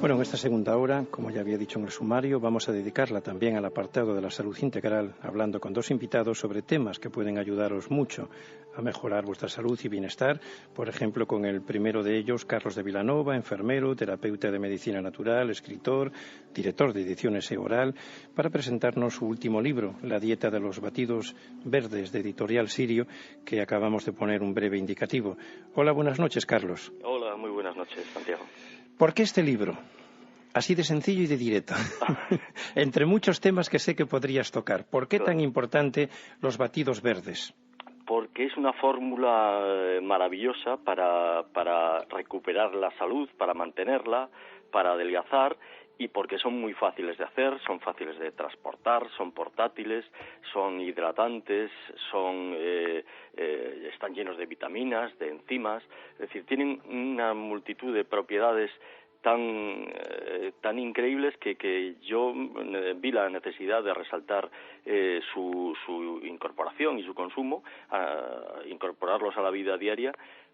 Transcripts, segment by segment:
Bueno, en esta segunda hora, como ya había dicho en el sumario, vamos a dedicarla también al apartado de la salud integral, hablando con dos invitados sobre temas que pueden ayudaros mucho a mejorar vuestra salud y bienestar. Por ejemplo, con el primero de ellos, Carlos de Vilanova, enfermero, terapeuta de medicina natural, escritor, director de ediciones Eoral, para presentarnos su último libro, La dieta de los batidos verdes, de Editorial Sirio, que acabamos de poner un breve indicativo. Hola, buenas noches, Carlos. Hola, muy buenas noches, Santiago. ¿Por qué este libro? Así de sencillo y de directo. Entre muchos temas que sé que podrías tocar. ¿Por qué tan importante los batidos verdes? Porque es una fórmula maravillosa para recuperar la salud, para mantenerla, para adelgazar, y porque son muy fáciles de hacer, son fáciles de transportar, son portátiles, son hidratantes, están llenos de vitaminas, de enzimas, es decir, tienen una multitud de propiedades tan increíbles que yo vi la necesidad de resaltar su incorporación y su consumo, incorporarlos a la vida diaria,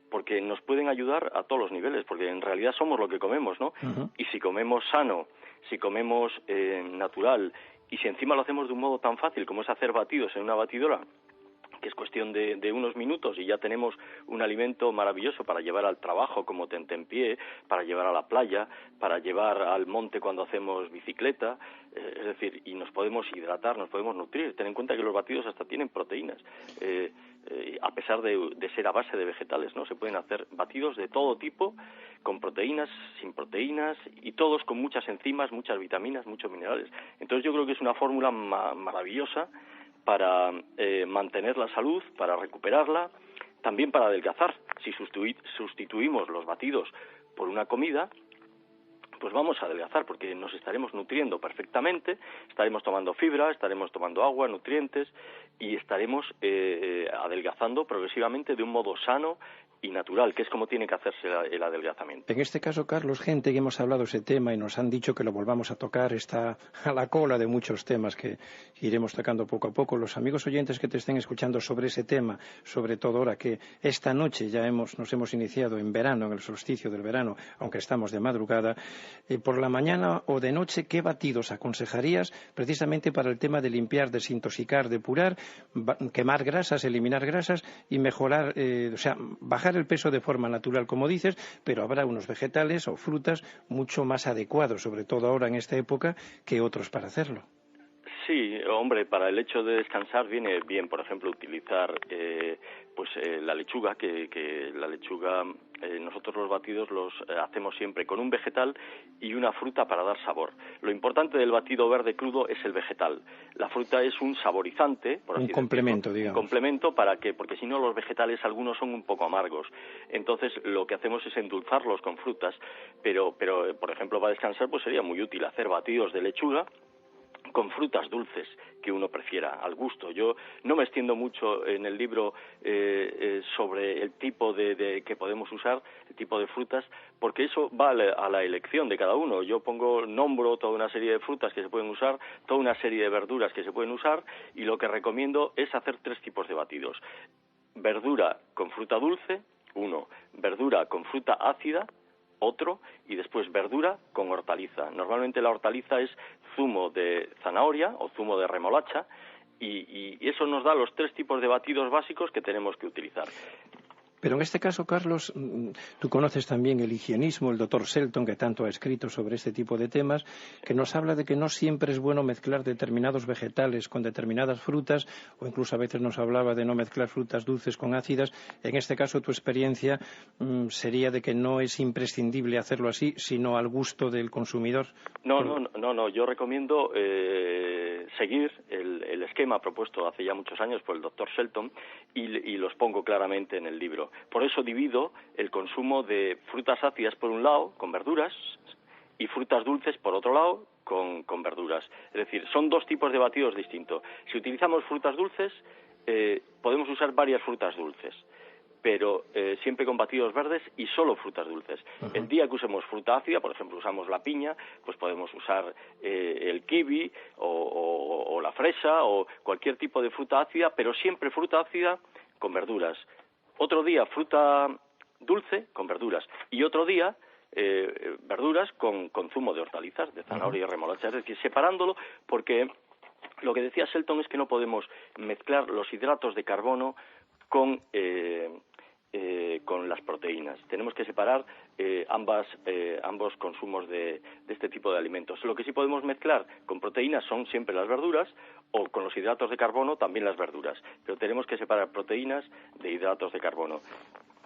porque nos pueden ayudar a todos los niveles, porque en realidad somos lo que comemos, ¿no? Uh-huh. Y si comemos sano, si comemos natural, y si encima lo hacemos de un modo tan fácil como es hacer batidos en una batidora, que es cuestión de unos minutos y ya tenemos un alimento maravilloso para llevar al trabajo como tentempié, para llevar a la playa, para llevar al monte cuando hacemos bicicleta, es decir, y nos podemos hidratar, nos podemos nutrir. Ten en cuenta que los batidos hasta tienen proteínas, a pesar de ser a base de vegetales, ¿no? Se pueden hacer batidos de todo tipo, con proteínas, sin proteínas, y todos con muchas enzimas, muchas vitaminas, muchos minerales. Entonces yo creo que es una fórmula maravillosa para mantener la salud, para recuperarla, también para adelgazar. Si sustituimos los batidos por una comida, pues vamos a adelgazar, porque nos estaremos nutriendo perfectamente, estaremos tomando fibra, estaremos tomando agua, nutrientes, y estaremos adelgazando progresivamente de un modo sano y natural, que es como tiene que hacerse el adelgazamiento. En este caso, Carlos, gente que hemos hablado de ese tema y nos han dicho que lo volvamos a tocar, está a la cola de muchos temas que iremos tocando poco a poco. Los amigos oyentes que te estén escuchando sobre ese tema, sobre todo ahora que esta noche ya nos hemos iniciado en verano, en el solsticio del verano, aunque estamos de madrugada, por la mañana o de noche, ¿qué batidos aconsejarías precisamente para el tema de limpiar, desintoxicar, depurar, quemar grasas, eliminar grasas y mejorar, bajar el peso de forma natural, como dices, pero habrá unos vegetales o frutas mucho más adecuados, sobre todo ahora en esta época, que otros para hacerlo? Sí, hombre, para el hecho de descansar viene bien, por ejemplo, utilizar la lechuga, que la lechuga, nosotros los batidos los hacemos siempre con un vegetal y una fruta para dar sabor. Lo importante del batido verde crudo es el vegetal. La fruta es un saborizante, por así decirlo, complemento, digamos. Un complemento porque si no los vegetales algunos son un poco amargos. Entonces lo que hacemos es endulzarlos con frutas, pero por ejemplo para descansar pues sería muy útil hacer batidos de lechuga con frutas dulces que uno prefiera, al gusto. Yo no me extiendo mucho en el libro sobre el tipo de que podemos usar, el tipo de frutas, porque eso va a la elección de cada uno. Yo nombro toda una serie de frutas que se pueden usar, toda una serie de verduras que se pueden usar, y lo que recomiendo es hacer 3 tipos de batidos. Verdura con fruta dulce, uno. Verdura con fruta ácida, otro, y después verdura con hortaliza. Normalmente la hortaliza es zumo de zanahoria o zumo de remolacha, y eso nos da los 3 tipos de batidos básicos que tenemos que utilizar. Pero en este caso, Carlos, tú conoces también el higienismo, el doctor Shelton, que tanto ha escrito sobre este tipo de temas, que nos habla de que no siempre es bueno mezclar determinados vegetales con determinadas frutas, o incluso a veces nos hablaba de no mezclar frutas dulces con ácidas. En este caso, tu experiencia sería de que no es imprescindible hacerlo así, sino al gusto del consumidor. No, yo recomiendo seguir el esquema propuesto hace ya muchos años por el doctor Shelton, y los pongo claramente en el libro. Por eso divido el consumo de frutas ácidas por un lado, con verduras, y frutas dulces por otro lado, con verduras. Es decir, son 2 tipos de batidos distintos. Si utilizamos frutas dulces, podemos usar varias frutas dulces, pero siempre con batidos verdes y solo frutas dulces. Uh-huh. El día que usemos fruta ácida, por ejemplo, usamos la piña, pues podemos usar el kiwi o la fresa o cualquier tipo de fruta ácida, pero siempre fruta ácida con verduras. Otro día fruta dulce con verduras, y otro día verduras con zumo de hortalizas, de zanahoria y remolacha, es decir, separándolo, porque lo que decía Shelton es que no podemos mezclar los hidratos de carbono con las proteínas. Tenemos que separar ambos consumos de este tipo de alimentos. Lo que sí podemos mezclar con proteínas son siempre las verduras, o con los hidratos de carbono también las verduras, pero tenemos que separar proteínas de hidratos de carbono.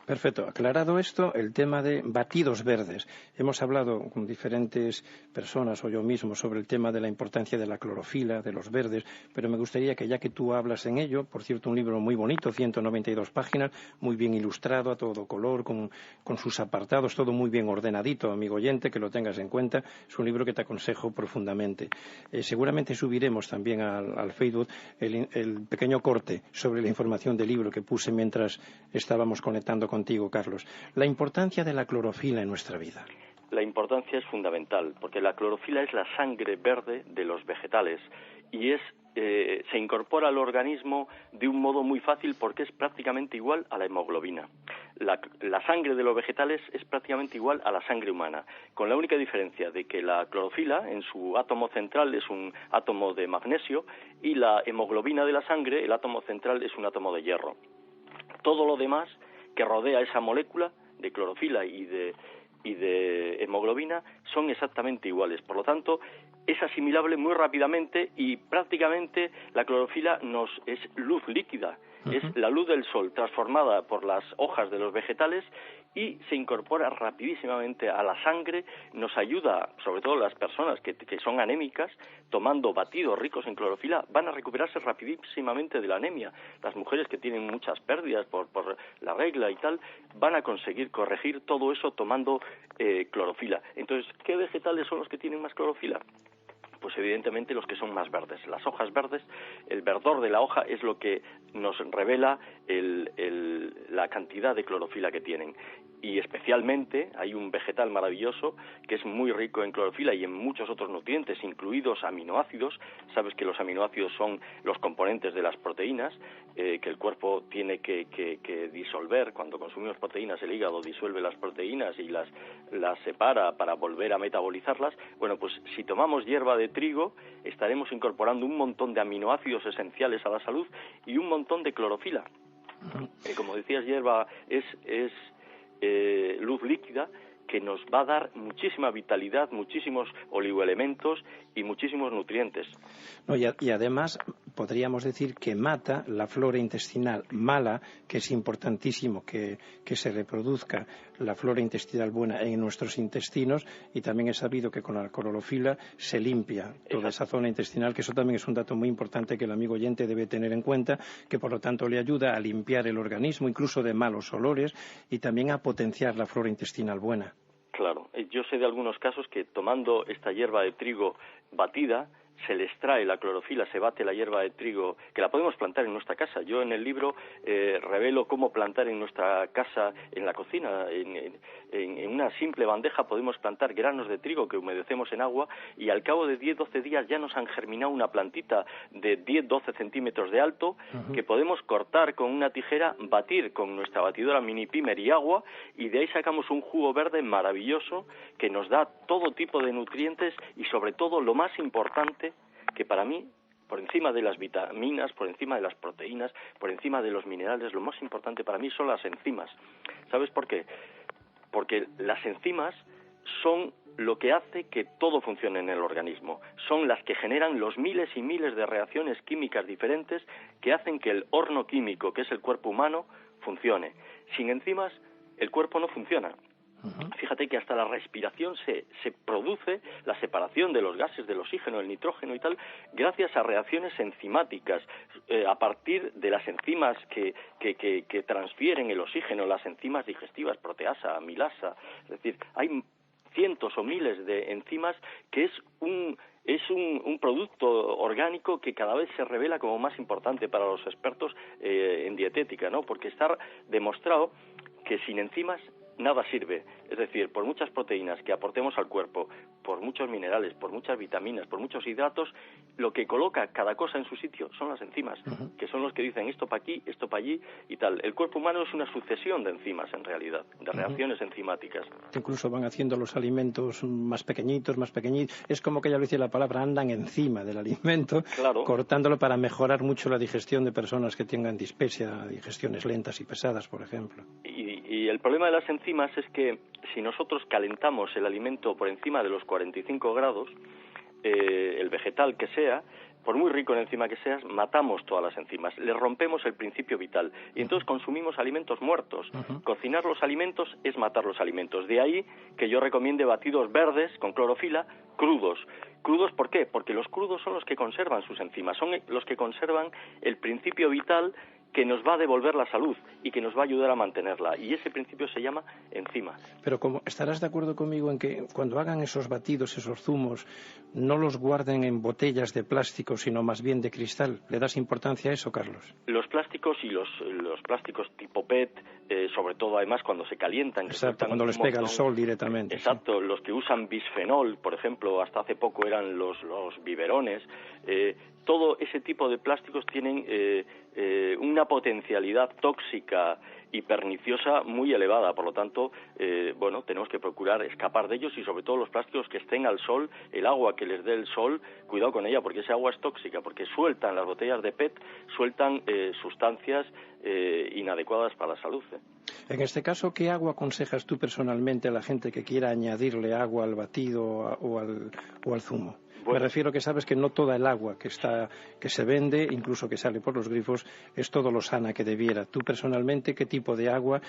Perfecto. Aclarado esto, el tema de batidos verdes. Hemos hablado con diferentes personas o yo mismo sobre el tema de la importancia de la clorofila, de los verdes, pero me gustaría que ya que tú hablas en ello, por cierto, un libro muy bonito, 192 páginas, muy bien ilustrado, a todo color, con sus apartados, todo muy bien ordenadito, amigo oyente, que lo tengas en cuenta. Es un libro que te aconsejo profundamente. Seguramente subiremos también al Facebook el pequeño corte sobre la información del libro que puse mientras estábamos conectando contigo, Carlos. La importancia de la clorofila en nuestra vida. La importancia es fundamental, porque la clorofila es la sangre verde de los vegetales y se incorpora al organismo de un modo muy fácil porque es prácticamente igual a la hemoglobina. La sangre de los vegetales es prácticamente igual a la sangre humana, con la única diferencia de que la clorofila en su átomo central es un átomo de magnesio y la hemoglobina de la sangre, el átomo central, es un átomo de hierro. Todo lo demás que rodea esa molécula de clorofila y de hemoglobina son exactamente iguales. Por lo tanto, es asimilable muy rápidamente y prácticamente la clorofila es luz líquida. Es la luz del sol transformada por las hojas de los vegetales y se incorpora rapidísimamente a la sangre. Nos ayuda, sobre todo las personas que son anémicas, tomando batidos ricos en clorofila, van a recuperarse rapidísimamente de la anemia. Las mujeres que tienen muchas pérdidas por la regla y tal, van a conseguir corregir todo eso tomando clorofila. Entonces, ¿qué vegetales son los que tienen más clorofila? Pues evidentemente los que son más verdes. Las hojas verdes, el verdor de la hoja es lo que nos revela la cantidad de clorofila que tienen. Y especialmente hay un vegetal maravilloso que es muy rico en clorofila y en muchos otros nutrientes, incluidos aminoácidos. Sabes que los aminoácidos son los componentes de las proteínas, que el cuerpo tiene que disolver. Cuando consumimos proteínas, el hígado disuelve las proteínas y las separa para volver a metabolizarlas. Bueno, pues si tomamos hierba de trigo, estaremos incorporando un montón de aminoácidos esenciales a la salud y un montón de clorofila. Como decías, hierba es luz líquida que nos va a dar muchísima vitalidad, muchísimos oligoelementos y muchísimos nutrientes. No, y además podríamos decir que mata la flora intestinal mala, que es importantísimo que se reproduzca la flora intestinal buena en nuestros intestinos, y también es sabido que con la clorofila se limpia toda esa zona intestinal, que eso también es un dato muy importante que el amigo oyente debe tener en cuenta, que por lo tanto le ayuda a limpiar el organismo, incluso de malos olores, y también a potenciar la flora intestinal buena. Claro, yo sé de algunos casos que tomando esta hierba de trigo batida, se le extrae la clorofila, se bate la hierba de trigo, que la podemos plantar en nuestra casa. Yo en el libro revelo cómo plantar en nuestra casa, en la cocina, en una simple bandeja podemos plantar granos de trigo que humedecemos en agua y al cabo de 10-12 días ya nos han germinado una plantita de 10-12 centímetros de alto que podemos cortar con una tijera, batir con nuestra batidora mini pimer y agua, y de ahí sacamos un jugo verde maravilloso que nos da todo tipo de nutrientes y sobre todo lo más importante, que para mí, por encima de las vitaminas, por encima de las proteínas, por encima de los minerales, lo más importante para mí son las enzimas. ¿Sabes por qué? Porque las enzimas son lo que hace que todo funcione en el organismo. Son las que generan los miles y miles de reacciones químicas diferentes que hacen que el horno químico, que es el cuerpo humano, funcione. Sin enzimas, el cuerpo no funciona. Fíjate que hasta la respiración se produce, la separación de los gases, del oxígeno, el nitrógeno y tal, gracias a reacciones enzimáticas, a partir de las enzimas que transfieren el oxígeno, las enzimas digestivas, proteasa, amilasa. Es decir, hay cientos o miles de enzimas que es un producto orgánico que cada vez se revela como más importante para los expertos en dietética, ¿no? Porque está demostrado que sin enzimas nada sirve. Es decir, por muchas proteínas que aportemos al cuerpo, por muchos minerales, por muchas vitaminas, por muchos hidratos, lo que coloca cada cosa en su sitio son las enzimas, que son los que dicen esto para aquí, esto para allí y tal. El cuerpo humano es una sucesión de enzimas, en realidad, de reacciones enzimáticas. Incluso van haciendo los alimentos más pequeñitos, más pequeñitos. Es como que ya lo dice la palabra, andan encima del alimento, claro, cortándolo para mejorar mucho la digestión de personas que tengan dispepsia, digestiones lentas y pesadas, por ejemplo. Y el problema de las enzimas es que si nosotros calentamos el alimento por encima de los 45 grados, el vegetal que sea, por muy rico en enzima que seas, matamos todas las enzimas, le rompemos el principio vital y entonces consumimos alimentos muertos. Cocinar los alimentos es matar los alimentos. De ahí que yo recomiende batidos verdes con clorofila crudos. ¿Crudos por qué? Porque los crudos son los que conservan sus enzimas, son los que conservan el principio vital que nos va a devolver la salud y que nos va a ayudar a mantenerla. Y ese principio se llama enzimas. Pero estarás de acuerdo conmigo en que cuando hagan esos batidos, esos zumos, no los guarden en botellas de plástico, sino más bien de cristal. ¿Le das importancia a eso, Carlos? Los plásticos y los plásticos tipo PET, sobre todo además cuando se calientan. Exacto, cuando les pega el sol directamente. Exacto, sí. Los que usan bisfenol, por ejemplo, hasta hace poco eran los biberones. Todo ese tipo de plásticos tienen una potencialidad tóxica y perniciosa muy elevada, por lo tanto, tenemos que procurar escapar de ellos y sobre todo los plásticos que estén al sol, el agua que les dé el sol, cuidado con ella porque esa agua es tóxica, porque sueltan las botellas de PET, sueltan sustancias inadecuadas para la salud. En este caso, ¿qué agua aconsejas tú personalmente a la gente que quiera añadirle agua al batido o al zumo? Me refiero que sabes que no toda el agua que se vende, incluso que sale por los grifos, es todo lo sana que debiera. Tú personalmente, ¿qué tipo de agua,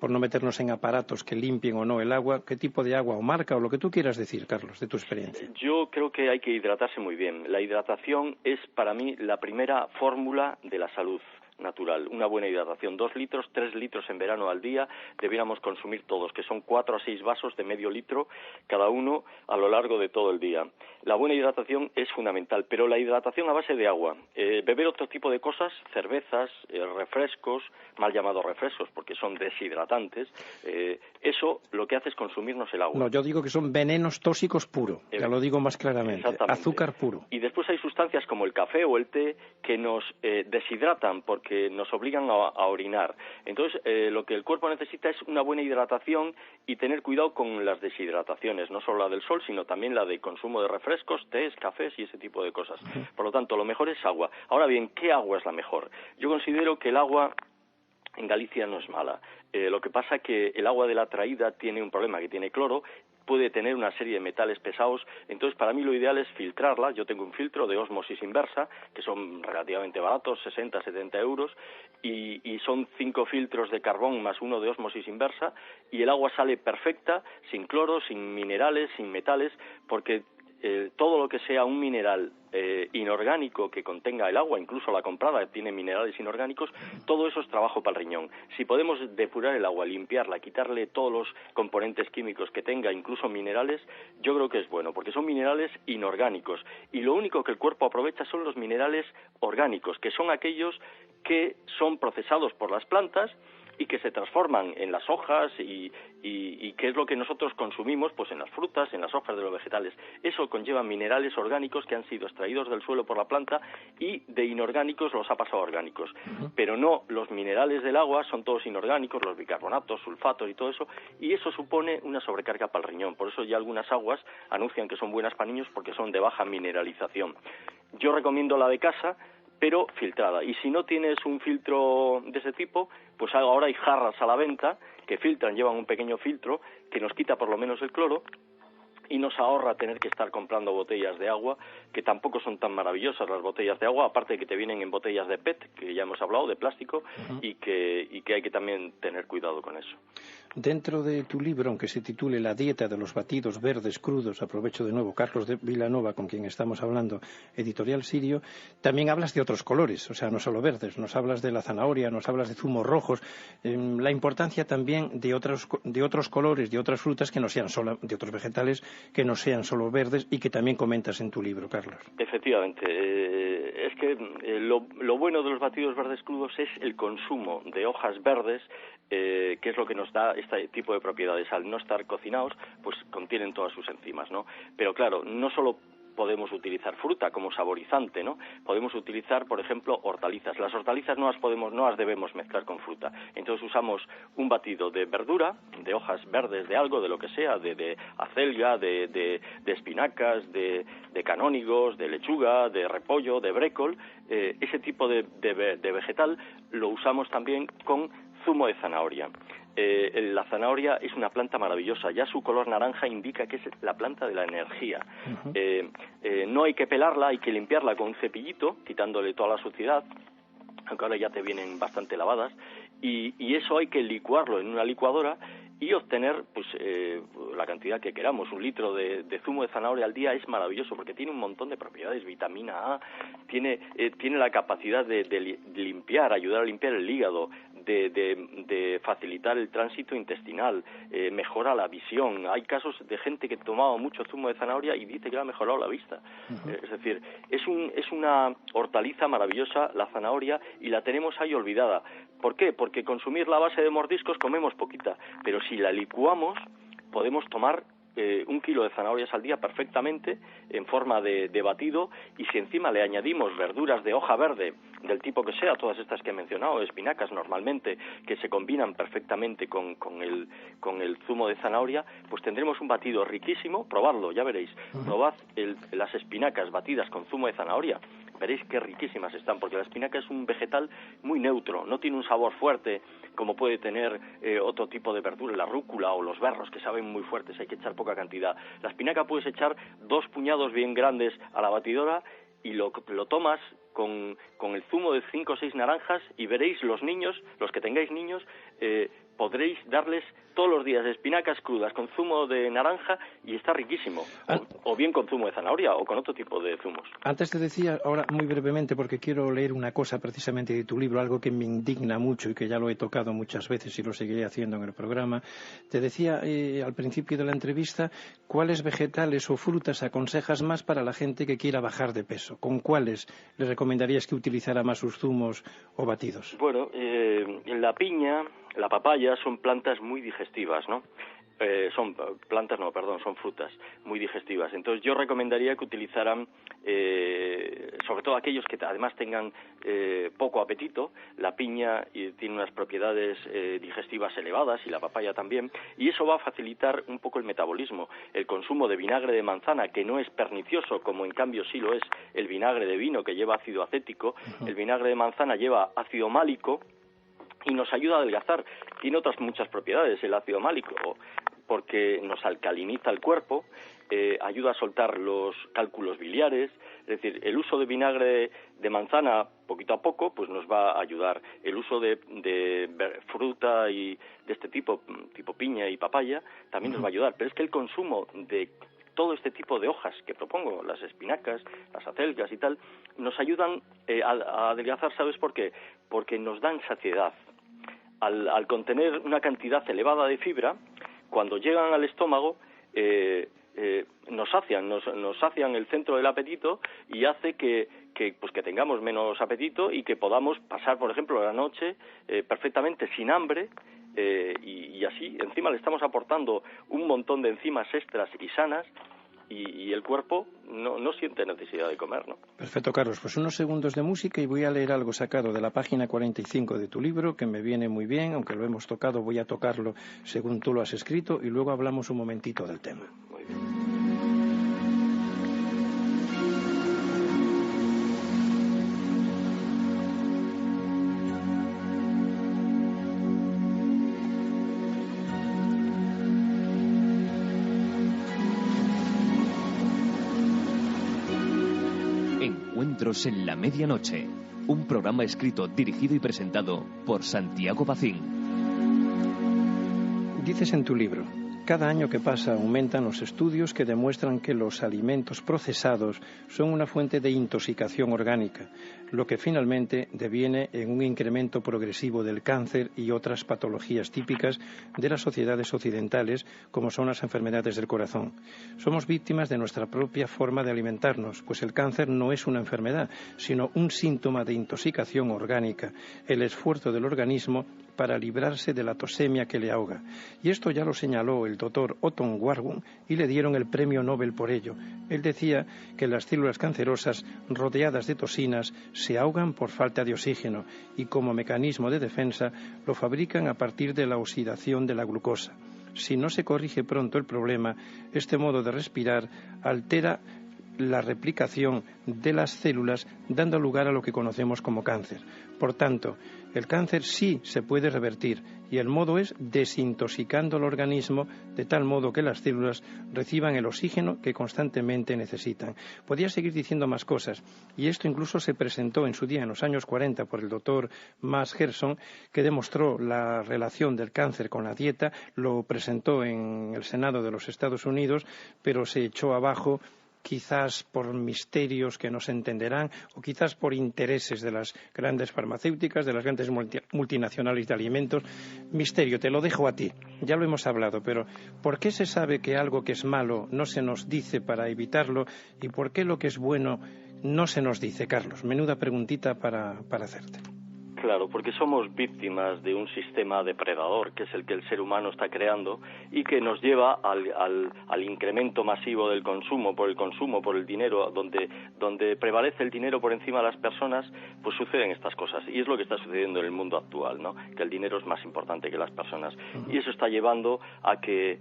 por no meternos en aparatos que limpien o no el agua, qué tipo de agua o marca o lo que tú quieras decir, Carlos, de tu experiencia? Yo creo que hay que hidratarse muy bien. La hidratación es para mí la primera fórmula de la salud natural, una buena hidratación, 2 litros, 3 litros en verano al día, debiéramos consumir todos, que son 4 a 6 vasos de medio litro cada uno a lo largo de todo el día. La buena hidratación es fundamental, pero la hidratación a base de agua, beber otro tipo de cosas, cervezas, refrescos, mal llamados refrescos porque son deshidratantes, eso lo que hace es consumirnos el agua. No, yo digo que son venenos tóxicos puro, ya lo digo más claramente, azúcar puro. Y después hay sustancias como el café o el té que nos deshidratan porque nos obligan a orinar. Entonces, lo que el cuerpo necesita es una buena hidratación y tener cuidado con las deshidrataciones, no solo la del sol, sino también la de consumo de refrescos, tés, cafés y ese tipo de cosas. Por lo tanto, lo mejor es agua. Ahora bien, ¿qué agua es la mejor? Yo considero que el agua en Galicia no es mala. Lo que pasa es que el agua de la traída tiene un problema, que tiene cloro, puede tener una serie de metales pesados, entonces para mí lo ideal es filtrarla. Yo tengo un filtro de ósmosis inversa, que son relativamente baratos, 60, 70 euros, y son 5 filtros de carbón más uno de ósmosis inversa, y el agua sale perfecta, sin cloro, sin minerales, sin metales, porque todo lo que sea un mineral inorgánico que contenga el agua, incluso la comprada tiene minerales inorgánicos, todo eso es trabajo para el riñón. Si podemos depurar el agua, limpiarla, quitarle todos los componentes químicos que tenga, incluso minerales, yo creo que es bueno, porque son minerales inorgánicos y lo único que el cuerpo aprovecha son los minerales orgánicos, que son aquellos que son procesados por las plantas y que se transforman en las hojas y que es lo que nosotros consumimos pues en las frutas, en las hojas de los vegetales. Eso conlleva minerales orgánicos que han sido extraídos del suelo por la planta y de inorgánicos los ha pasado a orgánicos. Pero no, los minerales del agua son todos inorgánicos, los bicarbonatos, sulfatos y todo eso, y eso supone una sobrecarga para el riñón. Por eso ya algunas aguas anuncian que son buenas para niños porque son de baja mineralización. Yo recomiendo la de casa, pero filtrada. Y si no tienes un filtro de ese tipo, pues ahora hay jarras a la venta que filtran, llevan un pequeño filtro que nos quita por lo menos el cloro y nos ahorra tener que estar comprando botellas de agua, que tampoco son tan maravillosas las botellas de agua, aparte de que te vienen en botellas de PET, que ya hemos hablado, de plástico, y que hay que también tener cuidado con eso. Dentro de tu libro, aunque se titule La dieta de los batidos verdes crudos, aprovecho de nuevo, Carlos de Vilanova, con quien estamos hablando, Editorial Sirio, también hablas de otros colores, o sea, no solo verdes, nos hablas de la zanahoria, nos hablas de zumos rojos, la importancia también de otros colores, de otras frutas que no sean solo, de otros vegetales que no sean solo verdes y que también comentas en tu libro, Carlos. Efectivamente, es que lo bueno de los batidos verdes crudos es el consumo de hojas verdes, que es lo que nos da este tipo de propiedades. Al no estar cocinados, pues contienen todas sus enzimas, ¿no? Pero claro, no solo podemos utilizar fruta como saborizante, ¿no? Podemos utilizar, por ejemplo, hortalizas. Las hortalizas no las debemos mezclar con fruta. Entonces usamos un batido de verdura, de hojas verdes de algo, de lo que sea, de acelga, de espinacas, de canónigos, de lechuga, de repollo, de brécol. Ese tipo de vegetal lo usamos también con zumo de zanahoria. La zanahoria es una planta maravillosa, ya su color naranja indica que es la planta de la energía. No hay que pelarla, hay que limpiarla con un cepillito, quitándole toda la suciedad, aunque ahora ya te vienen bastante lavadas, y eso hay que licuarlo en una licuadora y obtener pues la cantidad que queramos. 1 litro de zumo de zanahoria al día es maravilloso porque tiene un montón de propiedades, vitamina A, tiene la capacidad de limpiar, ayudar a limpiar el hígado, de facilitar el tránsito intestinal, mejora la visión. Hay casos de gente que tomaba mucho zumo de zanahoria y dice que le ha mejorado la vista. Es decir, es una hortaliza maravillosa la zanahoria y la tenemos ahí olvidada. ¿Por qué? Porque consumir la base de mordiscos comemos poquita, pero si la licuamos podemos tomar 1 kilo de zanahorias al día perfectamente en forma de batido, y si encima le añadimos verduras de hoja verde del tipo que sea, todas estas que he mencionado, espinacas normalmente, que se combinan perfectamente con el zumo de zanahoria, pues tendremos un batido riquísimo. Probadlo, ya veréis. Probad las espinacas batidas con zumo de zanahoria. Veréis qué riquísimas están, porque la espinaca es un vegetal muy neutro, no tiene un sabor fuerte como puede tener otro tipo de verdura, la rúcula o los berros, que saben muy fuertes, hay que echar poca cantidad. La espinaca puedes echar 2 puñados bien grandes a la batidora y lo tomas con el zumo de 5 o 6 naranjas, y veréis los que tengáis niños, podréis darles todos los días espinacas crudas con zumo de naranja y está riquísimo. O bien con zumo de zanahoria o con otro tipo de zumos. Antes te decía, ahora muy brevemente, porque quiero leer una cosa precisamente de tu libro, algo que me indigna mucho y que ya lo he tocado muchas veces y lo seguiré haciendo en el programa. Te decía al principio de la entrevista, ¿cuáles vegetales o frutas aconsejas más para la gente que quiera bajar de peso? ¿Con cuáles le recomendarías que utilizara más sus zumos o batidos? Bueno, la piña, la papaya son plantas muy digestivas, ¿no? Son frutas muy digestivas. Entonces yo recomendaría que utilizaran, sobre todo aquellos que además tengan poco apetito. La piña tiene unas propiedades digestivas elevadas y la papaya también, y eso va a facilitar un poco el metabolismo. El consumo de vinagre de manzana, que no es pernicioso, como en cambio sí lo es el vinagre de vino, que lleva ácido acético. El vinagre de manzana lleva ácido málico y nos ayuda a adelgazar. Tiene otras muchas propiedades el ácido málico, porque nos alcaliniza el cuerpo, ayuda a soltar los cálculos biliares. Es decir, el uso de vinagre de manzana poquito a poco pues nos va a ayudar. El uso de fruta y de este tipo piña y papaya, también nos va a ayudar. Pero es que el consumo de todo este tipo de hojas que propongo, las espinacas, las acelgas y tal, nos ayudan a adelgazar. ¿Sabes por qué? Porque nos dan saciedad. Al contener una cantidad elevada de fibra, cuando llegan al estómago, nos sacian el centro del apetito y hace que tengamos menos apetito y que podamos pasar, por ejemplo, la noche perfectamente sin hambre, y así encima le estamos aportando un montón de enzimas extras y sanas, y el cuerpo no siente necesidad de comer, ¿no? Perfecto, Carlos. Pues unos segundos de música y voy a leer algo sacado de la página 45 de tu libro, que me viene muy bien, aunque lo hemos tocado, voy a tocarlo según tú lo has escrito, y luego hablamos un momentito del tema. Muy bien. Encuentros en la medianoche, un programa escrito, dirigido y presentado por Santiago Bacín. Dices en tu libro, Cada año que pasa aumentan los estudios que demuestran que los alimentos procesados son una fuente de intoxicación orgánica, lo que finalmente deviene en un incremento progresivo del cáncer y otras patologías típicas de las sociedades occidentales, como son las enfermedades del corazón. Somos víctimas de nuestra propia forma de alimentarnos, pues el cáncer no es una enfermedad, sino un síntoma de intoxicación orgánica, el esfuerzo del organismo para librarse de la tosemia que le ahoga. Y esto ya lo señaló el doctor Otto Warburg y le dieron el premio Nobel por ello. Él decía que las células cancerosas rodeadas de toxinas se ahogan por falta de oxígeno y como mecanismo de defensa lo fabrican a partir de la oxidación de la glucosa. Si no se corrige pronto el problema, este modo de respirar altera la replicación de las células, dando lugar a lo que conocemos como cáncer. Por tanto, el cáncer sí se puede revertir y el modo es desintoxicando el organismo de tal modo que las células reciban el oxígeno que constantemente necesitan. Podría seguir diciendo más cosas y esto incluso se presentó en su día, en los años 40, por el doctor Max Gerson, que demostró la relación del cáncer con la dieta, lo presentó en el Senado de los Estados Unidos, pero se echó abajo quizás por misterios que no se entenderán o quizás por intereses de las grandes farmacéuticas, de las grandes multinacionales de alimentos. Misterio, te lo dejo a ti. Ya lo hemos hablado, pero ¿por qué se sabe que algo que es malo no se nos dice para evitarlo y por qué lo que es bueno no se nos dice, Carlos? Menuda preguntita para hacerte. Claro, porque somos víctimas de un sistema depredador, que es el que el ser humano está creando y que nos lleva al incremento masivo del consumo, por el dinero, donde prevalece el dinero por encima de las personas, pues suceden estas cosas. Y es lo que está sucediendo en el mundo actual, ¿no? Que el dinero es más importante que las personas. Y eso está llevando a que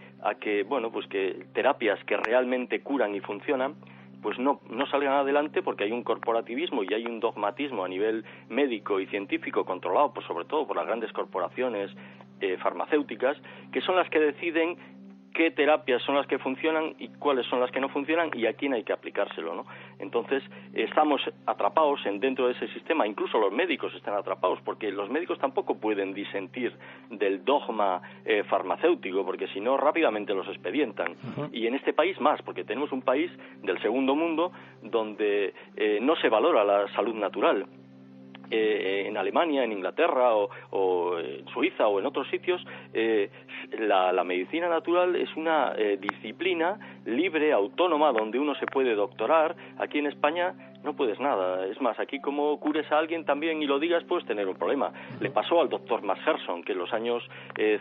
terapias que realmente curan y funcionan, pues no salgan adelante porque hay un corporativismo y hay un dogmatismo a nivel médico y científico controlado, pues sobre todo por las grandes corporaciones farmacéuticas, que son las que deciden qué terapias son las que funcionan y cuáles son las que no funcionan y a quién hay que aplicárselo, ¿no? Entonces, estamos atrapados dentro de ese sistema, incluso los médicos están atrapados, porque los médicos tampoco pueden disentir del dogma farmacéutico, porque si no, rápidamente los expedientan. Y en este país más, porque tenemos un país del segundo mundo donde no se valora la salud natural. En Alemania, en Inglaterra o en Suiza o en otros sitios, la medicina natural es una disciplina libre, autónoma, donde uno se puede doctorar. Aquí en España no puedes nada. Es más, aquí como cures a alguien también y lo digas, puedes tener un problema. Le pasó al doctor Max Gerson, que en los años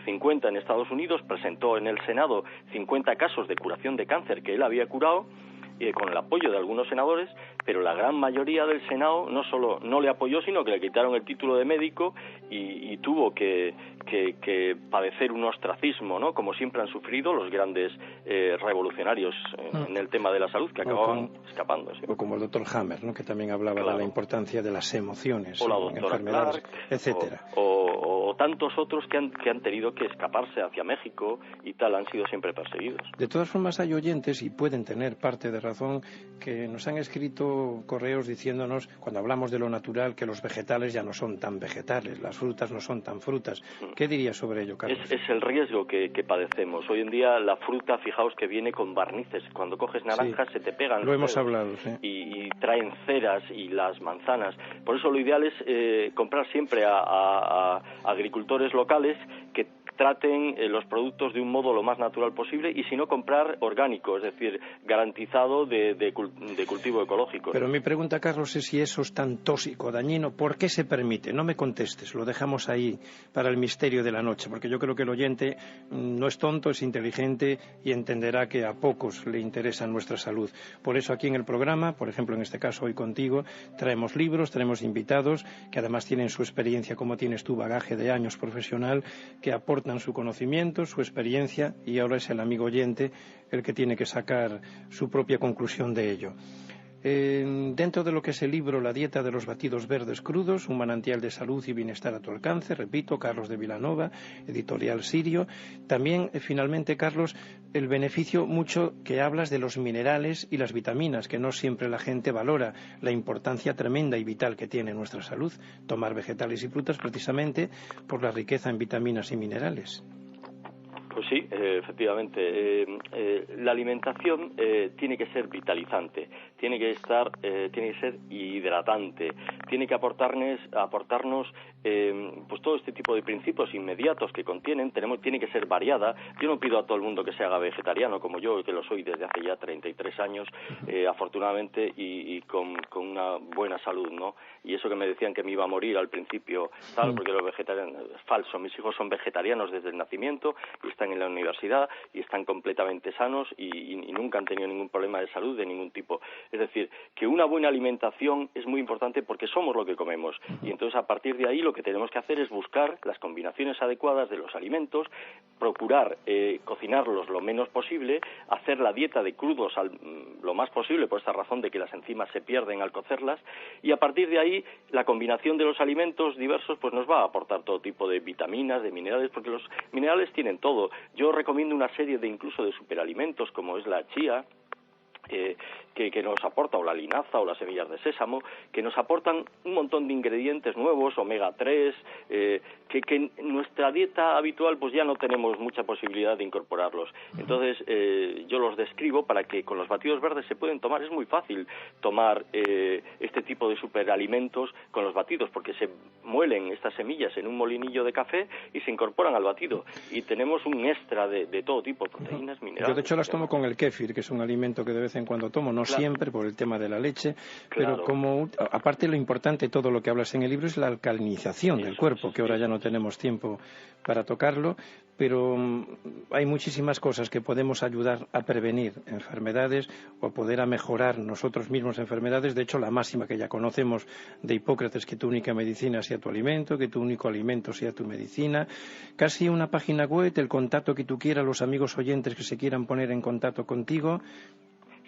50 en Estados Unidos presentó en el Senado 50 casos de curación de cáncer que él había curado, con el apoyo de algunos senadores, pero la gran mayoría del Senado no solo no le apoyó, sino que le quitaron el título de médico y tuvo que padecer un ostracismo, ¿no? Como siempre han sufrido los grandes revolucionarios en el tema de la salud, que acababan escapando. ¿Sí? O como el doctor Hammer, ¿no? Que también hablaba de la importancia de las emociones, o la doctora enfermedades, Clark, etcétera. O tantos otros que han tenido que escaparse hacia México y tal, han sido siempre perseguidos. De todas formas, hay oyentes, y pueden tener parte de razón, que nos han escrito correos diciéndonos, cuando hablamos de lo natural, que los vegetales ya no son tan vegetales, las frutas no son tan frutas. ¿Qué dirías sobre ello, Carlos? Es el riesgo que padecemos. Hoy en día la fruta, fijaos que viene con barnices. Cuando coges naranjas se te pegan. Lo hemos hablado, sí. Y traen ceras y las manzanas. Por eso lo ideal es comprar siempre a agricultores locales que traten los productos de un modo lo más natural posible y si no comprar orgánico, es decir, garantizado de cultivo ecológico. Pero mi pregunta, Carlos, es si eso es tan tóxico, dañino, ¿por qué se permite? No me contestes, lo dejamos ahí para el misterio de la noche, porque yo creo que el oyente no es tonto, es inteligente y entenderá que a pocos le interesa nuestra salud. Por eso aquí en el programa, por ejemplo en este caso hoy contigo, traemos libros, traemos invitados que además tienen su experiencia, como tienes tu bagaje de años profesional, que aportan su conocimiento, su experiencia, y ahora es el amigo oyente el que tiene que sacar su propia conclusión de ello. Dentro de lo que es el libro La dieta de los batidos verdes crudos, un manantial de salud y bienestar a tu alcance, repito, Carlos de Vilanova, editorial Sirio. También, finalmente, Carlos, el beneficio mucho que hablas de los minerales y las vitaminas, que no siempre la gente valora la importancia tremenda y vital que tiene nuestra salud, tomar vegetales y frutas precisamente por la riqueza en vitaminas y minerales. Pues sí, efectivamente. La alimentación tiene que ser vitalizante, tiene que ser hidratante, tiene que aportarnos pues todo este tipo de principios inmediatos que contienen. Tiene que ser variada. Yo no pido a todo el mundo que se haga vegetariano como yo, que lo soy desde hace ya 33 años, afortunadamente, y con una buena salud, ¿no? Y eso que me decían que me iba a morir al principio, tal, porque los vegetarianos, es falso. Mis hijos son vegetarianos desde el nacimiento y están en la universidad y están completamente sanos y nunca han tenido ningún problema de salud de ningún tipo. Es decir, que una buena alimentación es muy importante porque somos lo que comemos, y entonces a partir de ahí lo que tenemos que hacer es buscar las combinaciones adecuadas de los alimentos, procurar cocinarlos lo menos posible, hacer la dieta de crudos lo más posible, por esta razón de que las enzimas se pierden al cocerlas, y a partir de ahí la combinación de los alimentos diversos pues nos va a aportar todo tipo de vitaminas, de minerales, porque los minerales tienen todo. Yo recomiendo una serie incluso de superalimentos como es la chía, que nos aporta, o la linaza o las semillas de sésamo, que nos aportan un montón de ingredientes nuevos, omega 3, que en nuestra dieta habitual pues ya no tenemos mucha posibilidad de incorporarlos. Entonces yo los describo para que con los batidos verdes se pueden tomar. Es muy fácil tomar este tipo de superalimentos con los batidos, porque se muelen estas semillas en un molinillo de café y se incorporan al batido, y tenemos un extra de todo tipo, proteínas, minerales. Yo de hecho las tomo con el kéfir, que es un alimento que de vez en cuando tomo, no siempre por el tema de la leche, pero como aparte lo importante, todo lo que hablas en el libro, es la alcalinización del cuerpo, que ahora ya no tenemos tiempo para tocarlo, pero hay muchísimas cosas que podemos ayudar a prevenir enfermedades o poder a mejorar nosotros mismos enfermedades. De hecho, la máxima que ya conocemos de Hipócrates, que tu única medicina sea tu alimento, que tu único alimento sea tu medicina. Casi una página web, el contacto que tú quieras, los amigos oyentes que se quieran poner en contacto contigo.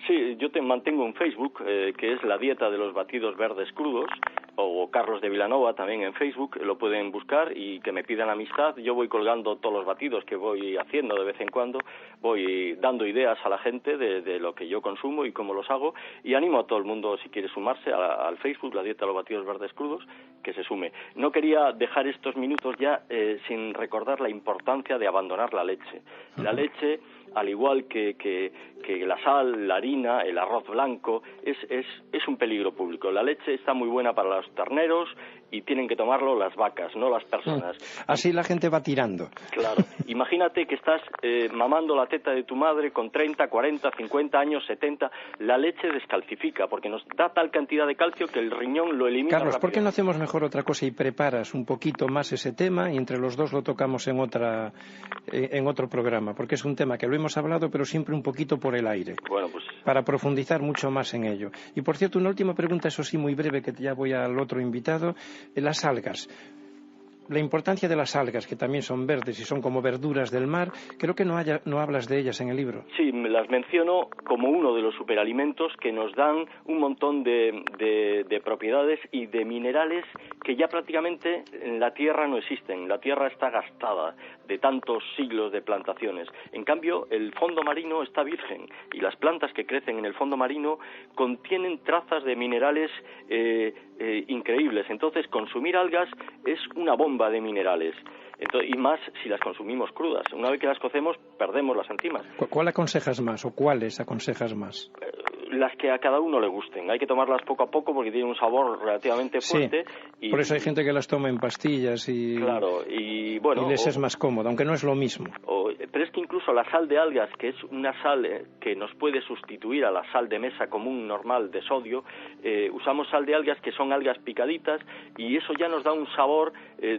Sí, yo te mantengo en Facebook, que es La Dieta de los Batidos Verdes Crudos, o Carlos de Vilanova también en Facebook, lo pueden buscar y que me pidan amistad. Yo voy colgando todos los batidos que voy haciendo de vez en cuando, voy dando ideas a la gente de lo que yo consumo y cómo los hago, y animo a todo el mundo, si quiere sumarse al Facebook, La Dieta de los Batidos Verdes Crudos, que se sume. No quería dejar estos minutos ya sin recordar la importancia de abandonar la leche. La leche, al igual que la sal, la harina, el arroz blanco, es un peligro público. La leche está muy buena para los terneros y tienen que tomarlo las vacas, no las personas. Así la gente va tirando. Claro. Imagínate que estás mamando la teta de tu madre con 30, 40, 50 años, 70. La leche descalcifica porque nos da tal cantidad de calcio que el riñón lo elimina. Carlos, ¿por qué no hacemos mejor otra cosa y preparas un poquito más ese tema y entre los dos lo tocamos en otro programa? Porque es un tema que lo hemos hablado, pero siempre un poquito por el aire. Bueno, pues para profundizar mucho más en ello. Y por cierto, una última pregunta, eso sí, muy breve, que ya voy al otro invitado. Las algas. La importancia de las algas, que también son verdes y son como verduras del mar, creo que no hablas de ellas en el libro. Sí, me las menciono como uno de los superalimentos que nos dan un montón de propiedades y de minerales que ya prácticamente en la tierra no existen. La tierra está gastada de tantos siglos de plantaciones. En cambio, el fondo marino está virgen y las plantas que crecen en el fondo marino contienen trazas de minerales increíbles. Entonces, consumir algas es una bomba de minerales. Entonces, y más si las consumimos crudas. Una vez que las cocemos, perdemos las enzimas. ¿Cuál aconsejas más o cuáles aconsejas más? Las que a cada uno le gusten. Hay que tomarlas poco a poco porque tienen un sabor relativamente fuerte. Sí, por eso hay gente que las toma en pastillas y, claro, y les es más cómodo, aunque no es lo mismo. Pero es que incluso la sal de algas, que es una sal que nos puede sustituir a la sal de mesa común normal de sodio, usamos sal de algas que son algas picaditas y eso ya nos da un sabor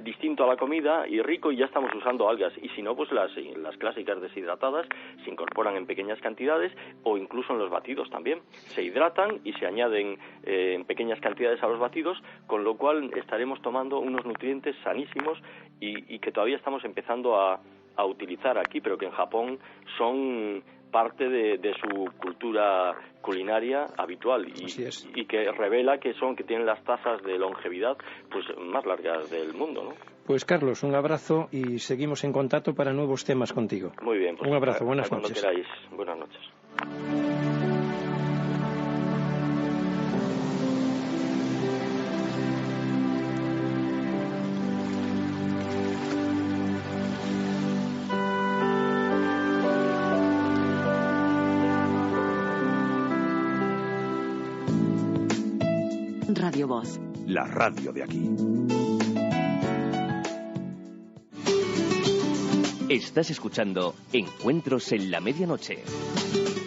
distinto a la comida y rico, y ya estamos usando algas. Y si no, pues las clásicas deshidratadas se incorporan en pequeñas cantidades o incluso en los batidos también. Se hidratan y se añaden en pequeñas cantidades a los batidos, con lo cual estaremos tomando unos nutrientes sanísimos y que todavía estamos empezando a utilizar aquí, pero que en Japón son parte de su cultura culinaria habitual y que revela que tienen las tasas de longevidad pues más largas del mundo, ¿no? Pues Carlos, un abrazo y seguimos en contacto para nuevos temas contigo. Muy bien, pues un abrazo, buenas cuando noches. Queráis. Buenas noches. Radio Voz. La radio de aquí. Estás escuchando Encuentros en la Medianoche.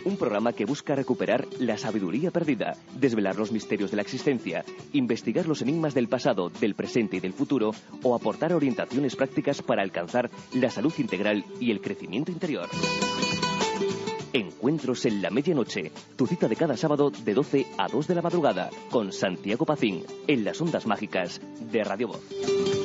Un programa que busca recuperar la sabiduría perdida, desvelar los misterios de la existencia, investigar los enigmas del pasado, del presente y del futuro, o aportar orientaciones prácticas para alcanzar la salud integral y el crecimiento interior. Encuentros en la Medianoche, tu cita de cada sábado de 12 a 2 de la madrugada, con Santiago Pacín, en las ondas mágicas de Radio Voz.